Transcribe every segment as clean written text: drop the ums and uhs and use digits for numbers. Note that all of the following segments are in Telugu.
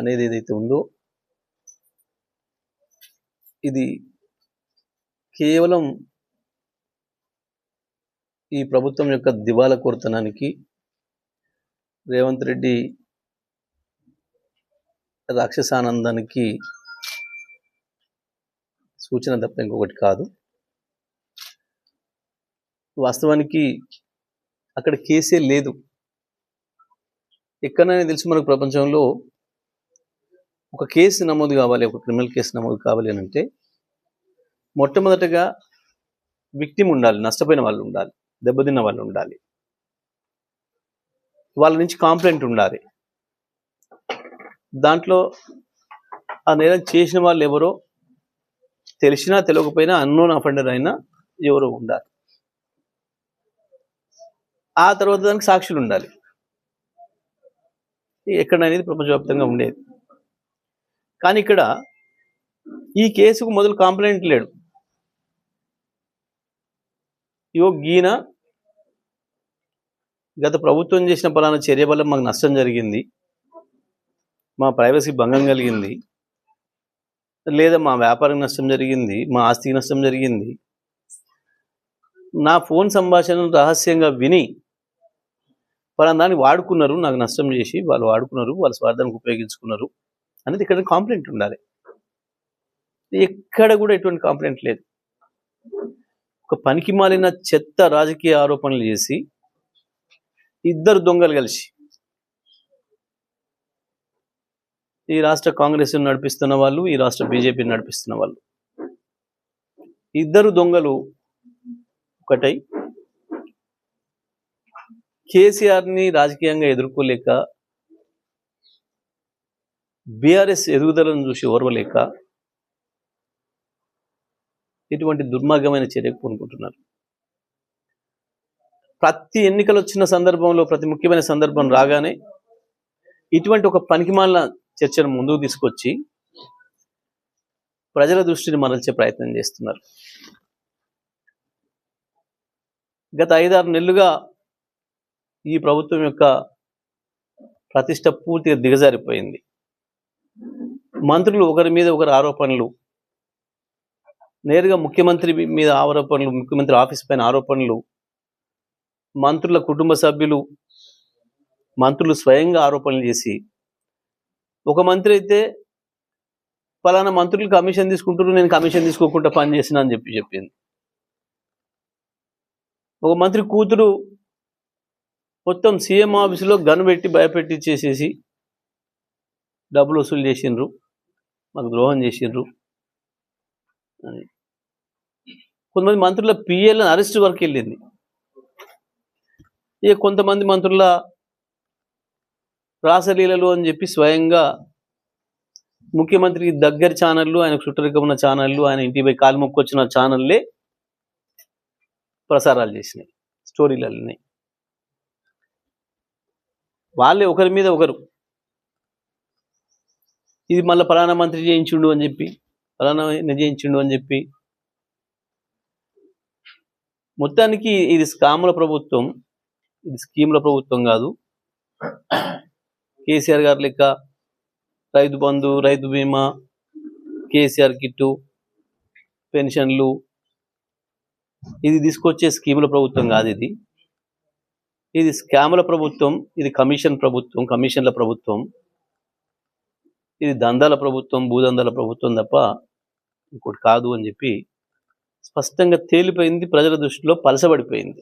అనేది ఏదైతే ఉందో ఇది కేవలం ఈ ప్రభుత్వం యొక్క దివాలా కోరుతనానికి, రేవంత్ రెడ్డి రాక్షసానందానికి సూచన తప్ప ఇంకొకటి కాదు. వాస్తవానికి అక్కడ కేసే లేదు. ఎక్కడైనా తెలుసు మనకు ప్రపంచంలో ఒక కేసు నమోదు కావాలి, ఒక క్రిమినల్ కేసు నమోదు కావాలి అని అంటే మొట్టమొదటగా విక్టిమ్ ఉండాలి, నష్టపోయిన వాళ్ళు ఉండాలి, దెబ్బతిన్న వాళ్ళు ఉండాలి, వాళ్ళ నుంచి కాంప్లైంట్ ఉండాలి. దాంట్లో ఆ నేరం చేసిన వాళ్ళు ఎవరో తెలిసినా తెలియకపోయినా అన్నోన్ అఫెండర్ అయినా ఎవరో ఉండాలి. ఆ తర్వాత దానికి సాక్షులు ఉండాలి. ఎక్కడనేది ప్రపంచవ్యాప్తంగా ఉండేది. కానీ ఇక్కడ ఈ కేసుకు మొదలు కాంప్లైంట్ లేడు. గీన గత ప్రభుత్వం చేసిన పలానా చర్య వల్ల మాకు నష్టం జరిగింది, మా ప్రైవసీ భంగం కలిగింది, లేదా మా వ్యాపారం నష్టం జరిగింది, మా ఆస్తికి నష్టం జరిగింది, నా ఫోన్ సంభాషణను రహస్యంగా విని పలానా దాన్ని వాడుకున్నారు, నాకు నష్టం చేసి వాళ్ళు వాడుకున్నారు, వాళ్ళ స్వార్థానికి ఉపయోగించుకున్నారు అనేది ఇక్కడ కాంప్లైంట్ ఉండాలి. ఎక్కడ కూడా ఎటువంటి కాంప్లైంట్ లేదు. ఒక పనికి మాలిన చెత్త రాజకీయ ఆరోపణలు చేసి ఇద్దరు దొంగలు కలిసి ఈ రాష్ట్ర కాంగ్రెస్ నడిపిస్తున్న వాళ్ళు, ఈ రాష్ట్ర బీజేపీని నడిపిస్తున్న వాళ్ళు, ఇద్దరు దొంగలు ఒకటై కేసీఆర్ని రాజకీయంగా ఎదుర్కోలేక, బీఆర్ఎస్ ఎదుగుదలను చూసి ఓర్వలేక ఇటువంటి దుర్మార్గమైన చర్యకు పూనుకుంటున్నారు. ప్రతి ఎన్నికలు వచ్చిన సందర్భంలో, ప్రతి ముఖ్యమైన సందర్భం రాగానే ఇటువంటి ఒక పనికిమాలిన చర్చను ముందుకు తీసుకొచ్చి ప్రజల దృష్టిని మరల్చే ప్రయత్నం చేస్తున్నారు. గత 5-6 నెలలుగా ఈ ప్రభుత్వం యొక్క ప్రతిష్ట పూర్తిగా దిగజారిపోయింది. మంత్రులు ఒకరి మీద ఒకరు ఆరోపణలు, నేరుగా ముఖ్యమంత్రి మీద ఆరోపణలు, ముఖ్యమంత్రి ఆఫీస్ పైన ఆరోపణలు, మంత్రుల కుటుంబ సభ్యులు, మంత్రులు స్వయంగా ఆరోపణలు చేసి, ఒక మంత్రి అయితే పలానా మంత్రులు కమిషన్ తీసుకుంటారు, నేను కమిషన్ తీసుకోకుండా పని చేసిన అని చెప్పింది. ఒక మంత్రి కూతురు మొత్తం సీఎం ఆఫీసులో గన్ పెట్టి భయపెట్టి చేసేసి డబ్బులు వసూలు చేసిండ్రు, మాకు ద్రోహం చేసిండ్రు అని కొంతమంది మంత్రుల పిఏలను అరెస్ట్ వరకు వెళ్ళింది. ఇక కొంతమంది మంత్రుల రాసలీలలు అని చెప్పి స్వయంగా ముఖ్యమంత్రికి దగ్గర ఛానళ్ళు, ఆయనకు చుట్టరిక ఉన్న ఛానళ్ళు, ఆయన ఇంటిపై కాలు మొక్కొచ్చిన ఛానళ్ళే ప్రసారాలు చేసినాయి, స్టోరీలన్నీ. వాళ్ళే ఒకరి మీద ఒకరు ఇది మళ్ళీ ఫలానా మంత్రి చేయించుండు అని చెప్పి, ఫలానా చేయించుండు అని చెప్పి, మొత్తానికి ఇది స్కాముల ప్రభుత్వం, ఇది స్కీముల ప్రభుత్వం కాదు. కేసీఆర్ గారి లెక్క రైతు బంధు, రైతు బీమా, కేసీఆర్ కిట్టు, పెన్షన్లు ఇది తీసుకొచ్చే స్కీముల ప్రభుత్వం కాదు. ఇది స్కాముల ప్రభుత్వం, ఇది కమిషన్ ప్రభుత్వం, కమిషన్ల ప్రభుత్వం, ఇది దందాల ప్రభుత్వం, భూదందాల ప్రభుత్వం తప్ప ఇంకోటి కాదు అని చెప్పి స్పష్టంగా తేలిపోయింది, ప్రజల దృష్టిలో పలసబడిపోయింది.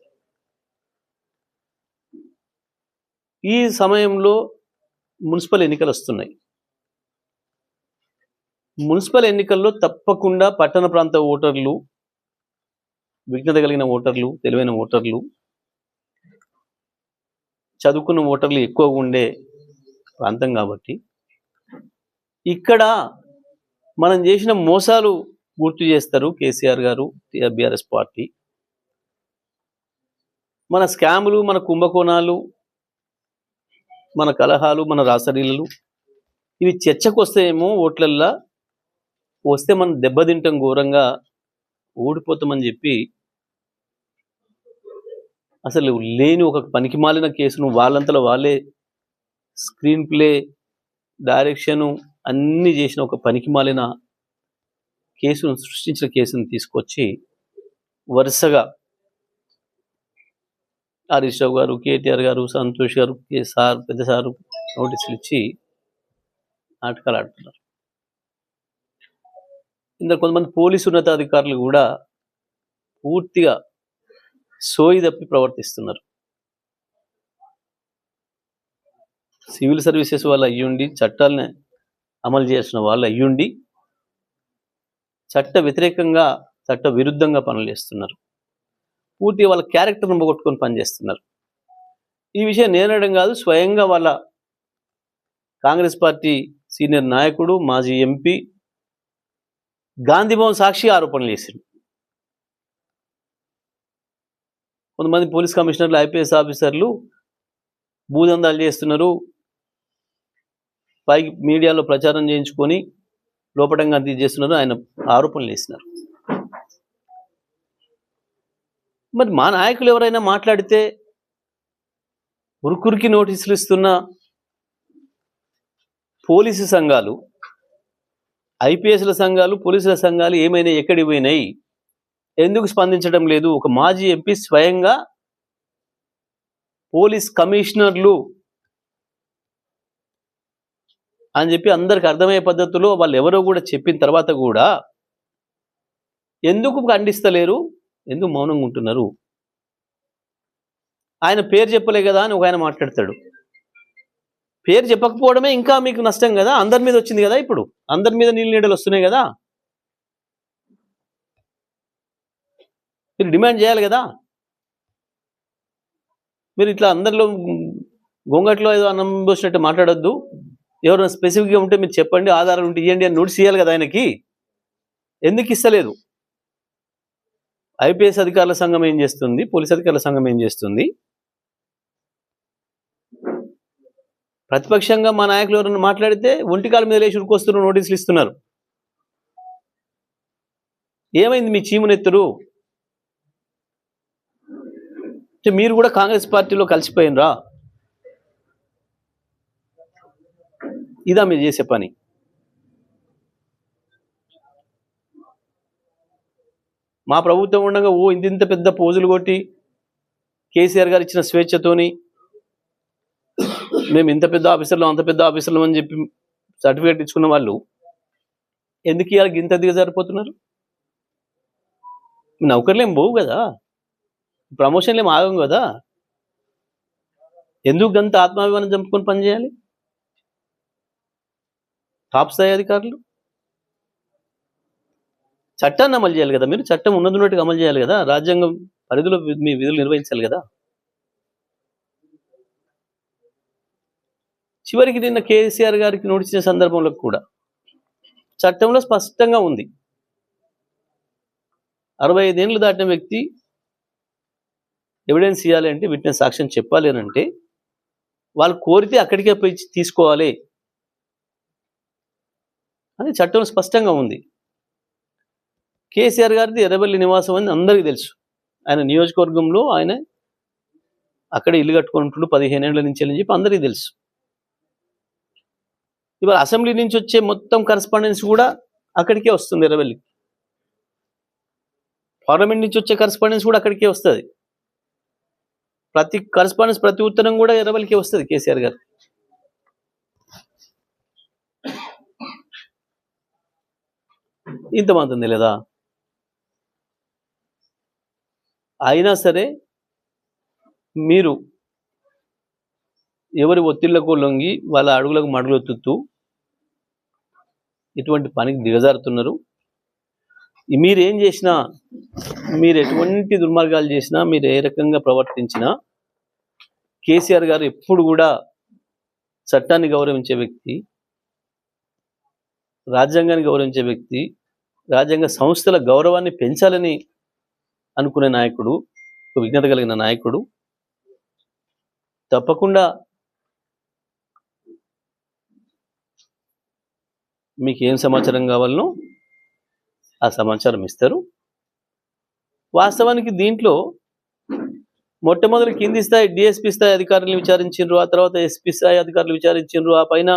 ఈ సమయంలో మున్సిపల్ ఎన్నికలు వస్తున్నాయి. మున్సిపల్ ఎన్నికల్లో తప్పకుండా పట్టణ ప్రాంత ఓటర్లు, విఘ్నత కలిగిన ఓటర్లు, తెలివైన ఓటర్లు, చదువుకున్న ఓటర్లు ఎక్కువగా ఉండే ప్రాంతం కాబట్టి ఇక్కడ మనం చేసిన మోసాలు గుర్తు చేస్తారు కేసీఆర్ గారు, బీఆర్ఎస్ పార్టీ. మన స్కాములు, మన కుంభకోణాలు, మన కలహాలు, మన రాసలీలలు ఇవి చర్చకు వస్తేమో ఓట్లల్లా వస్తే మనం దెబ్బతింటాం, ఘోరంగా ఓడిపోతామని చెప్పి అసలు లేని ఒక పనికిమాలిన కేసును వాళ్ళంతలో వాళ్ళే స్క్రీన్ ప్లే డైరెక్షను అన్నీ చేసిన ఒక పనికిమాలిన కేసును సృష్టించిన కేసును తీసుకొచ్చి వరుసగా హరీష్ రావు గారు, కేటీఆర్ గారు, సంతోష్ గారు, సార్ పెద్ద సారు నోటీసులు ఇచ్చి నాటకాలు ఆడుతున్నారు. ఇందులో కొంతమంది పోలీసు ఉన్నతాధికారులు కూడా పూర్తిగా సోయి తప్పి ప్రవర్తిస్తున్నారు. సివిల్ సర్వీసెస్ వాళ్ళు అయ్యుండి, చట్టాలని అమలు చేసిన వాళ్ళు అయ్యుండి చట్ట వ్యతిరేకంగా, చట్ట విరుద్ధంగా పనులు చేస్తున్నారు. పూర్తిగా వాళ్ళ క్యారెక్టర్ను పోగొట్టుకొని పనిచేస్తున్నారు. ఈ విషయం నేనడం కాదు, స్వయంగా వాళ్ళ కాంగ్రెస్ పార్టీ సీనియర్ నాయకుడు, మాజీ ఎంపీ గాంధీభవన్ సాక్షి ఆరోపణలు చేసిండు. కొంతమంది పోలీస్ కమిషనర్లు, ఐపీఎస్ ఆఫీసర్లు భూదందాలు చేస్తున్నారు, పైకి మీడియాలో ప్రచారం చేయించుకొని లోపటంగా చేస్తున్నారు, ఆయన ఆరోపణలు చేస్తున్నారు. మరి మా నాయకులు ఎవరైనా మాట్లాడితే ఉరుకురికి నోటీసులు ఇస్తున్న పోలీసు సంఘాలు, ఐపీఎస్ల సంఘాలు, పోలీసుల సంఘాలు ఏమైనా ఎక్కడికి పోయినాయి, ఎందుకు స్పందించడం లేదు? ఒక మాజీ ఎంపీ స్వయంగా పోలీస్ కమిషనర్లు అని చెప్పి అందరికి అర్థమయ్యే పద్ధతిలో వాళ్ళు ఎవరో కూడా చెప్పిన తర్వాత కూడా ఎందుకు ఖండిస్తలేరు, ఎందుకు మౌనంగా ఉంటున్నారు? ఆయన పేరు చెప్పలే కదా అని ఒక ఆయన మాట్లాడతాడు. పేరు చెప్పకపోవడమే ఇంకా మీకు నష్టం కదా, అందరి మీద వచ్చింది కదా, ఇప్పుడు అందరి మీద నీళ్ళు నీడలు వస్తున్నాయి కదా, మీరు డిమాండ్ చేయాలి కదా. మీరు ఇట్లా అందరిలో గొంగట్లో ఏదో అన్నం పోసినట్టు మాట్లాడొద్దు. ఎవరైనా స్పెసిఫిక్గా ఉంటే మీరు చెప్పండి, ఆధారాలు ఉంటే ఇవ్వండి అని నోటీస్ ఇవ్వాలి కదా ఆయనకి. ఎందుకు ఇస్తలేదు? ఐపీఎస్ అధికారుల సంఘం ఏం చేస్తుంది, పోలీస్ అధికారుల సంఘం ఏం చేస్తుంది? ప్రతిపక్షంగా మా నాయకులు ఎవరైనా మాట్లాడితే ఒంటికాల మీద లేచి ఉరికొస్తున్నారు, నోటీసులు ఇస్తున్నారు. ఏమైంది మీ చీమునెత్తురు? మీరు కూడా కాంగ్రెస్ పార్టీలో కలిసిపోయినరా? ఇదా మీరు చేసే పని? మా ప్రభుత్వం ఉండగా ఇంత పెద్ద పోజులు కొట్టి కేసీఆర్ గారు ఇచ్చిన స్వేచ్ఛతోని మేము ఇంత పెద్ద ఆఫీసర్లు, అంత పెద్ద ఆఫీసర్లు అని చెప్పి సర్టిఫికేట్ ఇచ్చుకున్న వాళ్ళు ఎందుకు ఇవాళ ఇంత దిగజారిపోతున్నారు? నౌకర్లు ఏం పోవు కదా, ప్రమోషన్లు ఏం ఆగం కదా, ఎందుకు అంత ఆత్మాభిమానం చంపుకొని పనిచేయాలి? టాప్ స్థాయి అధికారులు చట్టాన్ని అమలు చేయాలి కదా, మీరు చట్టం ఉన్నట్టుగా అమలు చేయాలి కదా, రాజ్యాంగం పరిధిలో మీ విధులు నిర్వహించాలి కదా. చివరికి నిన్న కేసీఆర్ గారికి నోటీస్ ఇచ్చిన సందర్భంలో కూడా చట్టంలో స్పష్టంగా ఉంది, 65 ఏళ్ళు దాటిన వ్యక్తి ఎవిడెన్స్ ఇవ్వాలి అంటే, విట్నెస్ సాక్ష్యం చెప్పాలి అని అంటే వాళ్ళు కోరితే అక్కడికే పోయి తీసుకోవాలి అని చట్టంలో స్పష్టంగా ఉంది. కేసీఆర్ గారిది ఎర్రబెల్లి నివాసం అని అందరికీ తెలుసు. ఆయన నియోజకవర్గంలో ఆయన అక్కడ ఇల్లు కట్టుకుంటుండు 15 ఏళ్ల నుంచి అని చెప్పి అందరికీ తెలుసు. ఇవాళ అసెంబ్లీ నుంచి వచ్చే మొత్తం కరస్పాండెన్స్ కూడా అక్కడికే వస్తుంది, ఎర్రబెల్లి. పార్లమెంట్ నుంచి వచ్చే కరస్పాండెన్స్ కూడా అక్కడికే వస్తుంది. ప్రతి కరస్పాండెన్స్, ప్రతి ఉత్తరం కూడా ఎర్రబెల్లికే వస్తుంది కేసీఆర్ గారు. ఇంతమంది లేదా? అయినా సరే మీరు ఎవరి ఒత్తిళ్లకు లొంగి వాళ్ళ అడుగులకు మడుగులెత్తుతూ ఇటువంటి పనికి దిగజారుతున్నారు. మీరేం చేసినా, మీరు ఎటువంటి దుర్మార్గాలు చేసినా, మీరు ఏ రకంగా ప్రవర్తించినా కేసీఆర్ గారు ఎప్పుడు కూడా చట్టాన్ని గౌరవించే వ్యక్తి, రాజ్యాంగాన్ని గౌరవించే వ్యక్తి, రాజ్యాంగ సంస్థల గౌరవాన్ని పెంచాలని అనుకునే నాయకుడు, విజ్ఞత కలిగిన నాయకుడు. తప్పకుండా మీకు ఏం సమాచారం కావాలనో ఆ సమాచారం ఇస్తారు. వాస్తవానికి దీంట్లో మొట్టమొదటి కింది స్థాయి డిఎస్పీ స్థాయి అధికారులను విచారించారు, ఆ తర్వాత ఎస్పీ స్థాయి అధికారులు విచారించారు, ఆ పైన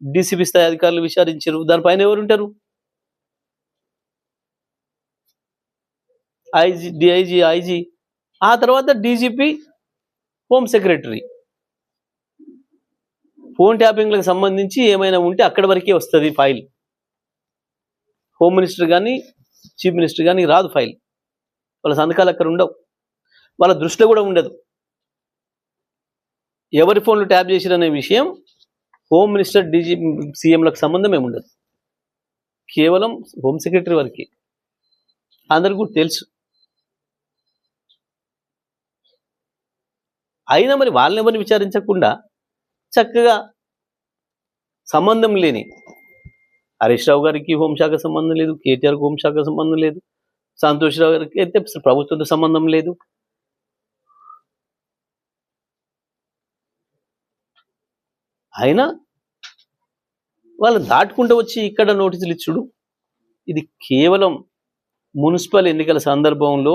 డీసీపీ స్థాయి అధికారులు విచారించారు. దానిపైన ఎవరు ఉంటారు? ఐజీ, డిఐజీ, ఐజీ, ఆ తర్వాత డీజీపీ, హోమ్ సెక్రటరీ. ఫోన్ ట్యాపింగ్లకు సంబంధించి ఏమైనా ఉంటే అక్కడి వరకే వస్తుంది ఫైల్. హోమ్ మినిస్టర్ కానీ చీఫ్ మినిస్టర్ కానీ రాదు ఫైల్. వాళ్ళ సంతకాలు అక్కడ ఉండవు, వాళ్ళ దృష్టిలో కూడా ఉండదు. ఎవరి ఫోన్లు ట్యాప్ చేసిరనే విషయం హోమ్ మినిస్టర్, డీజీ, సీఎంలకు సంబంధం ఏమి ఉండదు. కేవలం హోమ్ సెక్రటరీ వరకే. అందరికీ కూడా తెలుసు. అయినా మరి వాళ్ళని ఎవరిని విచారించకుండా చక్కగా సంబంధం లేని హరీష్ రావు గారికి హోంశాఖ సంబంధం లేదు, కేటీఆర్కి హోంశాఖ సంబంధం లేదు, సంతోష్ రావు గారికి అయితే ప్రభుత్వంతో సంబంధం లేదు. అయినా వాళ్ళు దాటుకుంటూ వచ్చి ఇక్కడ నోటీసులు ఇచ్చుడు, ఇది కేవలం మున్సిపల్ ఎన్నికల సందర్భంలో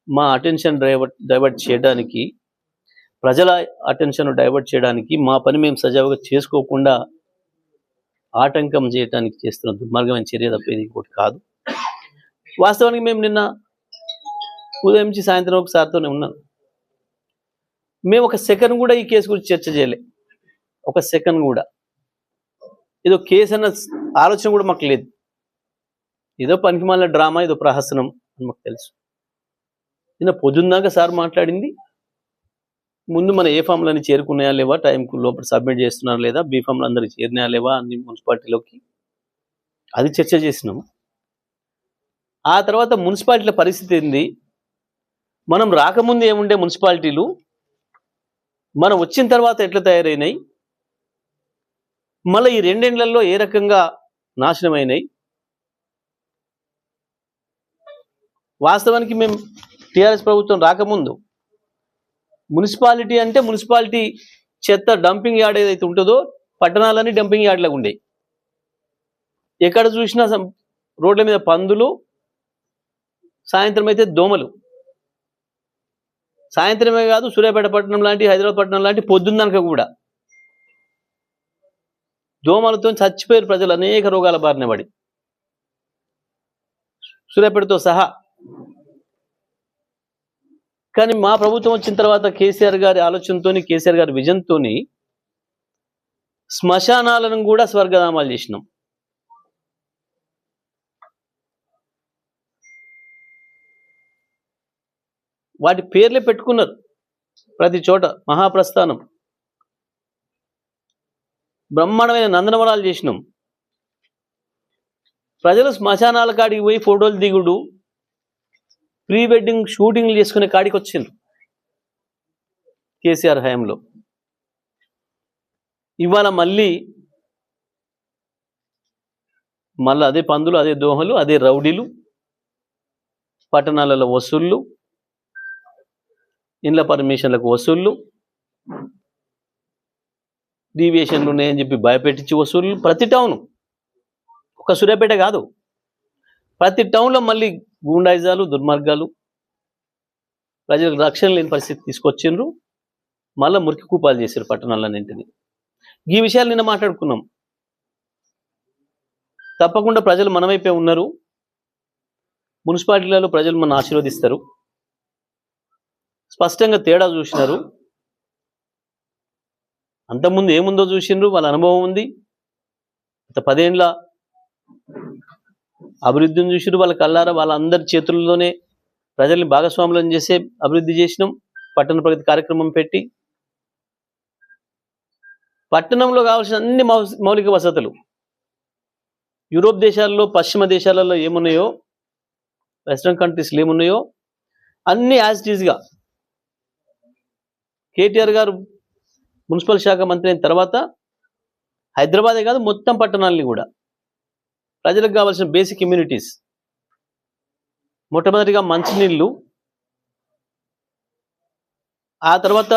మా అటెన్షన్ డైవర్ట్ చేయడానికి, ప్రజల అటెన్షన్ డైవర్ట్ చేయడానికి, మా పని మేము సజావుగా చేసుకోకుండా ఆటంకం చేయడానికి చేస్తున్న దుర్మార్గమైన చర్య తప్పేది ఇంకోటి కాదు. వాస్తవానికి మేము నిన్న ఉదయం నుంచి సాయంత్రం ఒక సార్తోనే ఉన్నాను. మేము ఒక సెకండ్ కూడా ఈ కేసు గురించి చర్చ చేయలే. ఒక సెకండ్ కూడా ఏదో కేసు అన్న ఆలోచన కూడా మాకు లేదు. ఏదో పనికిమాలిన డ్రామా, ఏదో ప్రహసనం అని మాకు తెలుసు. నిన్న పొద్దున్నాక సార్ మాట్లాడింది ముందు మన ఏ ఫామ్లని చేరుకున్నాయా లేవా, టైంకు లోపల సబ్మిట్ చేస్తున్నారా లేదా, బీ ఫామ్లు అందరికి చేరినాయా లేవా అన్ని మున్సిపాలిటీలోకి, అది చర్చ చేసినాము. ఆ తర్వాత మున్సిపాలిటీల పరిస్థితి ఏంది, మనం రాకముందు ఏముండే మున్సిపాలిటీలు, మనం వచ్చిన తర్వాత ఎట్లా తయారైనాయి, మళ్ళీ ఈ 2 ఏళ్లలో ఏ రకంగా నాశనమైనాయి. వాస్తవానికి మేము టీఆర్ఎస్ ప్రభుత్వం రాకముందు మున్సిపాలిటీ అంటే మున్సిపాలిటీ చెత్త డంపింగ్ యార్డ్ ఏదైతే ఉంటుందో పట్టణాలన్నీ డంపింగ్ యార్డ్లాగా ఉండేవి. ఎక్కడ చూసినా రోడ్ల మీద పందులు, సాయంత్రం అయితే దోమలు. సాయంత్రమే కాదు, సూర్యాపేట పట్టణం లాంటి, హైదరాబాద్ పట్టణం లాంటి పొద్దున్ననక కూడా దోమలతో చచ్చిపోయారు ప్రజలు, అనేక రోగాల బారిన పడి, సూర్యాపేటతో సహా. కానీ మా ప్రభుత్వం వచ్చిన తర్వాత కేసీఆర్ గారి ఆలోచనతో, కేసీఆర్ గారి విజన్తో శ్మశానాలను కూడా స్వర్గధామాలు చేసినాం. వాటి పేర్లే పెట్టుకున్నారు ప్రతి చోట. మహాప్రస్థానం, బ్రహ్మాండమైన నందనవనాలు చేసినాం. ప్రజలు శ్మశానాల కాడికి పోయి ఫోటోలు దిగుడు, ప్రీ వెడ్డింగ్ షూటింగ్లు చేసుకునే కాడికి వచ్చిండ్రు కేసీఆర్ హయాంలో. ఇవాళ మళ్ళీ అదే పందులు, అదే దోమలు, అదే రౌడీలు, పట్టణాలలో వసూళ్ళు, ఇండ్ల పర్మిషన్లకు వసూళ్ళు, డీవియేషన్లు ఉన్నాయని చెప్పి భయపెట్టించి వసూళ్ళు. ప్రతి టౌన్, ఒక సూర్యాపేట కాదు, ప్రతి టౌన్లో మళ్ళీ గూండాయిజాలు, దుర్మార్గాలు, ప్రజలకు రక్షణ లేని పరిస్థితి తీసుకొచ్చిండ్రు. మళ్ళీ మురికి కూపాలు చేశారు పట్టణాలన్నింటినీ. ఈ విషయాలు నిన్న మాట్లాడుకున్నాం. తప్పకుండా ప్రజలు మన వైపే ఉన్నారు. మున్సిపాలిటీలలో ప్రజలు మన ఆశీర్వదిస్తారు. స్పష్టంగా తేడా చూసినారు. అంతకుముందు ఏముందో చూసిండ్రు, వాళ్ళ అనుభవం ఉంది. గత 10 ఏళ్ల అభివృద్ధిని చూసిరు వాళ్ళ కళ్ళారా. వాళ్ళందరి చేతుల్లోనే ప్రజల్ని భాగస్వాములను చేసే అభివృద్ధి చేసినాం. పట్టణ ప్రగతి కార్యక్రమం పెట్టి పట్టణంలో కావాల్సిన అన్ని మౌలిక వసతులు యూరోప్ దేశాల్లో, పశ్చిమ దేశాలలో ఏమున్నాయో, వెస్ట్రన్ కంట్రీస్లో ఏమున్నాయో అన్ని యాజ్ ఇట్ ఈజ్గా కేటీఆర్ గారు మున్సిపల్ శాఖ మంత్రి అయిన తర్వాత హైదరాబాదే కాదు మొత్తం పట్టణాలని కూడా ప్రజలకు కావాల్సిన బేసిక్ ఇమ్యూనిటీస్, మొట్టమొదటిగా మంచినీళ్ళు, ఆ తర్వాత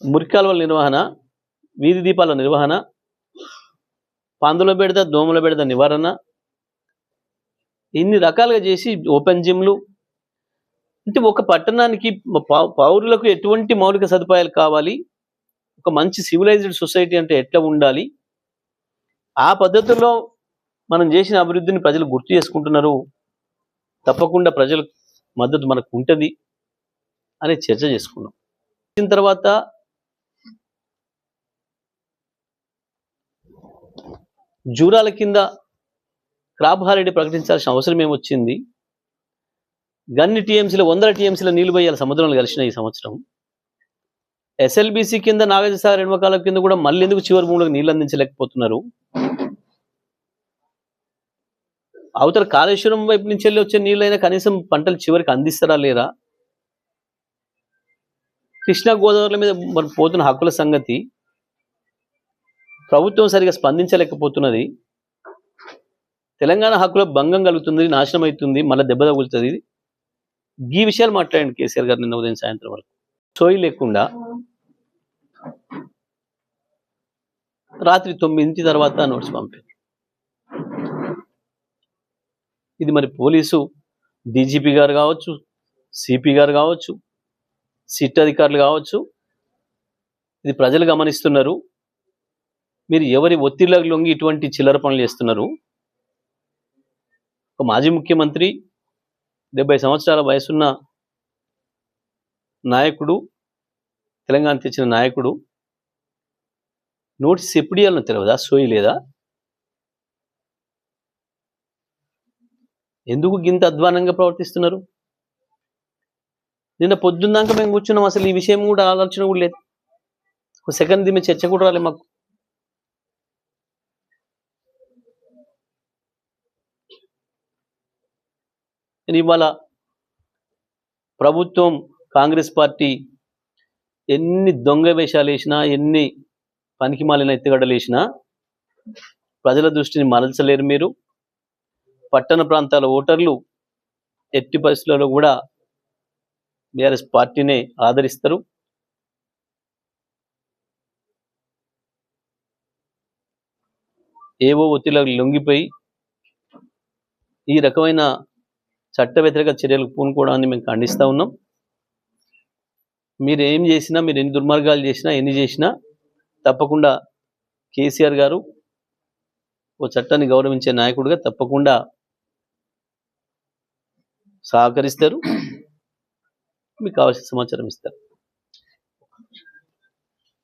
మురికాలువల నిర్వహణ, వీధి దీపాల నిర్వహణ, పందుల బెడద, దోమల బెడద నివారణ, ఇన్ని రకాలుగా చేసి ఓపెన్ జిమ్లు. అంటే ఒక పట్టణానికి పౌరులకు ఎటువంటి మౌలిక సదుపాయాలు కావాలి, ఒక మంచి సివిలైజ్డ్ సొసైటీ అంటే ఎట్లా ఉండాలి, ఆ పద్ధతుల్లో మనం చేసిన అభివృద్ధిని ప్రజలు గుర్తు చేసుకుంటున్నారు. తప్పకుండా ప్రజల మద్దతు మనకు ఉంటుంది అనే చర్చ చేసుకున్నాం. వచ్చిన తర్వాత జూరాల కింద క్రాప్ హాలిడే ప్రకటించాల్సిన అవసరం ఏమొచ్చింది? గన్ని టీఎంసీలో 100 టీఎంసీల నీళ్లు పోయాలి సముద్రంలో కలిసిన ఈ సంవత్సరం. ఎస్ఎల్బీసీ కింద నాగార్జునసాగర్ ఎడమకాలం కింద కూడా మళ్ళీ ఎందుకు చివరి భూములకు నీళ్లు అందించలేకపోతున్నారు? అవతల కాళేశ్వరం వైపు నుంచి వెళ్ళి వచ్చే నీళ్ళైనా కనీసం పంటలు చివరికి అందిస్తారా లేరా? కృష్ణా గోదావరిల మీద మరి పోతున్న హక్కుల సంగతి ప్రభుత్వం సరిగా స్పందించలేకపోతున్నది. తెలంగాణ హక్కుల భంగం కలుగుతుంది, నాశనం అవుతుంది, మళ్ళీ దెబ్బ తగులుతుంది. ఈ విషయాలు మాట్లాడండి కేసీఆర్ గారు నిన్న ఉదయం సాయంత్రం వరకు. సోయి లేకుండా రాత్రి 9 తర్వాత నోట్స్ పంపారు. ఇది మరి పోలీసు డీజీపీ గారు కావచ్చు, సిపి గారు కావచ్చు, సిట్ అధికారులు కావచ్చు, ఇది ప్రజలు గమనిస్తున్నారు. మీరు ఎవరి ఒత్తిళ్లకు లొంగి ఇటువంటి చిల్లర పనులు చేస్తున్నారు? ఒక మాజీ ముఖ్యమంత్రి, 70 సంవత్సరాల వయసున్న నాయకుడు, తెలంగాణ తెచ్చిన నాయకుడు నోటీస్ ఎప్పుడు ఇవ్వాలనో తెలియదా? సోయి లేదా? ఎందుకు గింత అధ్వానంగా ప్రవర్తిస్తున్నారు? నిన్న పొద్దున్నాక మేము కూర్చున్నాం, అసలు ఈ విషయం కూడా ఆలోచన కూడా లేదు. ఒక సెకండ్ దీని చర్చ కూడా రాలేదు మాకు. ఇవాళ ప్రభుత్వం, కాంగ్రెస్ పార్టీ ఎన్ని దొంగ వేషాలు వేసినా, ఎన్ని పనికి మాలిన ఎత్తుగడలు వేసినా ప్రజల దృష్టిని మరల్చలేరు. మీరు పట్టణ ప్రాంతాల ఓటర్లు ఎట్టి పరిస్థితుల్లో కూడా బీఆర్ఎస్ పార్టీనే ఆదరిస్తారు. ఏవో ఒత్తిళ్లకు లొంగిపోయి ఈ రకమైన చట్ట వ్యతిరేక చర్యలకు పూనుకోవడాన్ని మేము ఖండిస్తూ ఉన్నాం. మీరు ఏం చేసినా, మీరు ఎన్ని దుర్మార్గాలు చేసినా, ఎన్ని చేసినా తప్పకుండా కేసీఆర్ గారు ఓ చట్టాన్ని గౌరవించే నాయకుడిగా తప్పకుండా సహకరిస్తారు, మీకు కావాల్సిన సమాచారం ఇస్తారు.